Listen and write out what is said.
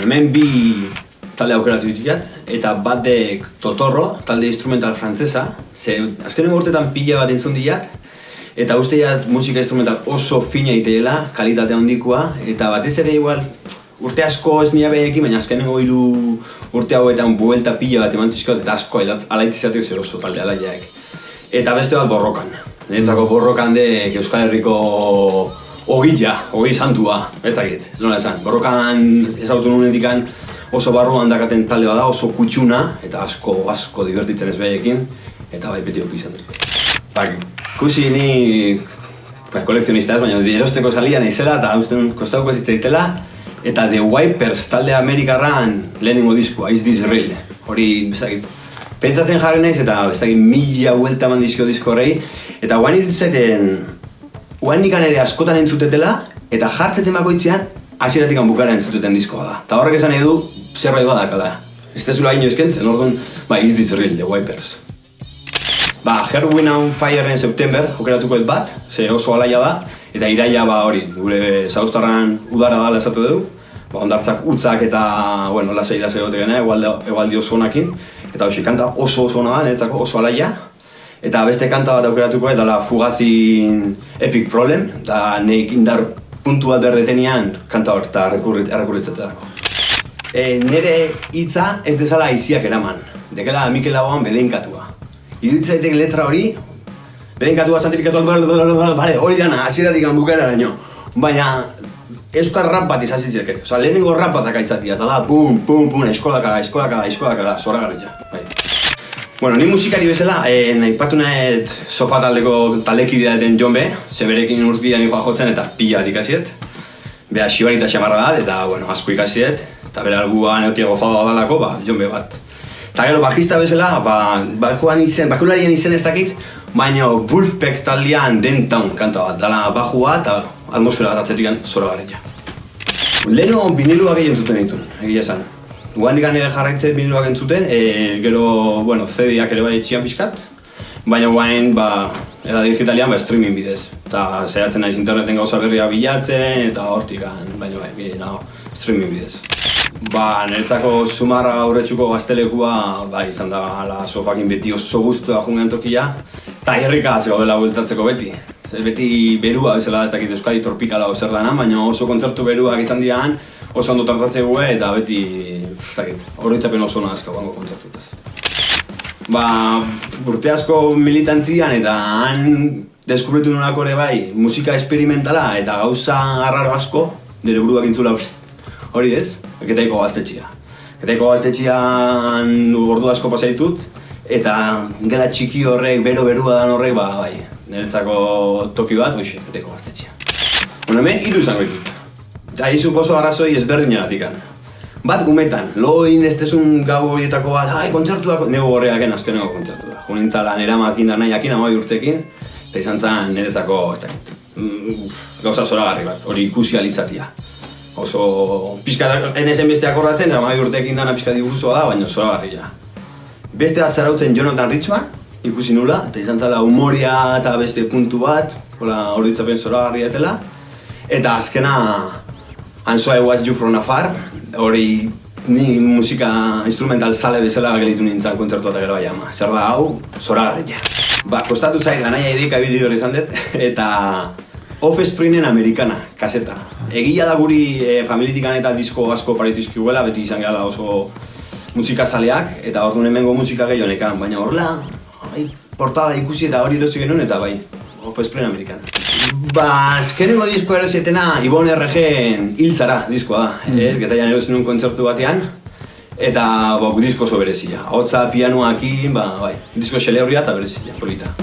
hemen bi talde aukeratu dituat, eta bat de Totorro, talde instrumental frantzesa, azkenengo urtetan pila bat entzun diat, eta uste musika instrumental oso fina iteela, kalitate handikoa, eta batez ere igual, urte asko ez nire behekin, baina azkenengo 3 urte hauetan buelta pila bat eman zizkot, eta asko alaitzizatek zer oso talde alaiaek. Eta beste bat borrokan. Niretzako borrokan de Euskal Herriko ogi santua, ez dakit, nola esan. Borrokan ezautu nunetikan oso barruan dakaten talde bada, oso kutsuna, eta asko divertitzen ez behekin, eta bai beti oki izan dut. Ikusi ni kolekzionista ez, baina erosteko salia naizela, eta usten kostauko ez ditela, eta The Wipers talde Amerikarran lehenengo diskoa, Is This Real? Hori, bezakit, pentsatzen jarri naiz eta bezakit 1000 buelta eman disko horrei, eta guain iruditzen, guain nikan ere askotan entzutetela, eta jartzeten bakoitzean, hasieratik bukara entzuteten diskoa da. Eta horrek esan edu, zerbait badakala. Ez tezula ino eskentzen, orduan, Is This Real, The Wipers. Heart, Wind and Fireen September jokeratuko bat, ze oso alaia da, eta iraia hori, gure Zauztarran udara dala esatu dugu, hondartzak utzak eta, lasei da zegote gana, egualdi oso onakin, eta hoxe, kanta oso ona da, niretzako oso alaia, eta beste kanta bat aukeratuko eta Fugazin Epic Problem, eta neik indar puntu bat berdetenian kanta hor eta errekurritzetarako. Nire hitza ez dezala aiziak eraman, dekela Mikel Laboan bedenkatua. Iruditzaitek letra hori, bedenkatua, santifikatua, hori dana, hasieratik bukara eraino. Baina, euskal rap bat izazitzek, lehenengo rap batak aizatia, eta da, pum, eskolakala, zoragarria. Ni musikari bezala, nahipatu nahet sofa taldeko taldekidea den Jon B, zeberekin urtian ikoa jotzen eta pila bat ikasiet. Beha xibarita xamarra da, eta asko ikasiet, eta bera alguan eotia gozada badalako, Jon B bat. Eta gero, bajista bezala, bakularien izen ez dakit, baina Wolfpack taldean Downtown kanta bat, dala bajua eta atmosfera bat atzetikan zoragarria. Leheno biniluak egin zuten ditun, egia esan. Guandikan ere jarraitzet biniluak entzuten, gero, CD-ak ere bai etxian pixkat, baina guain, era digitalian, streaming bidez. Eta zeratzen naiz interneten gauza berria bilatzen, eta hortikan, baina streaming bidez. Niretzako Zumarra aurretxuko gaztelekua, izan da sofakin beti oso guztua jungen tokia, eta herrika gaudela bueltatzeko beti. Beti berua bezala ez dakit Euskadi tropikala zer dana, baina oso kontzertu beruak izan dian, oso ondo tratatzeko eta beti, oroitzapen oso nazka guango kontzertutaz. Urte asko militantzian eta han deskubritu nolako ere bai musika esperimentala eta gauza arraro asko, nire buruak intzula hori ez, Ketaiko Gaztetxea. Ketaiko Gaztetxean ordu asko pasaitut, eta gela txiki horrek, berua dan horrek, niretzako toki bat, hoxe, Ketaiko Gaztetxea. Hemen 3 izango ditut. Eta izuk oso arrazoi ezberdinagatik. Bat gumetan, loin ez tezun gau horietako bat, kontzertuak, nego horreaken azkeneko kontzertua. Junintzalan eramakin da nahiakin, 12 urtekin, eta izan zen niretzako, gauza zoragarri bat, hori ikusi alizatia. Oso pixka enezen besteak horretzen, 12 urtekin dana pixka difusua da, baina zoragarria. Beste bat zarautzen Jonathan Richman, ikusi nula, eta izan zela humoria eta beste puntu bat, hori ditzapen zoragarria etela. Eta azkena, And So I Watch You From Afar, hori ni musika instrumental zale bezala gelitu nintzen kontzertu eta gero bai ama. Zer da hau, zoragarria. Kostatu zait ganaia edika bideo izan dut, eta Offspringen Americana, kaseta. Egia da guri familitikan eta disko asko paretu izkiguela, beti izan gara oso musikazaleak, eta orduan hemengo musika gehionekan, baina horrela, portada ikusi eta hori erosi genuen eta Offspring Americana. Azkenengo diskoa erosietena Ibon RGen Hiltzara diskoa da, getaian erosi nuen kontzertu batean, eta disko oso berezia. Hotza, pianoakin, disko xeleurria eta berezia, polita.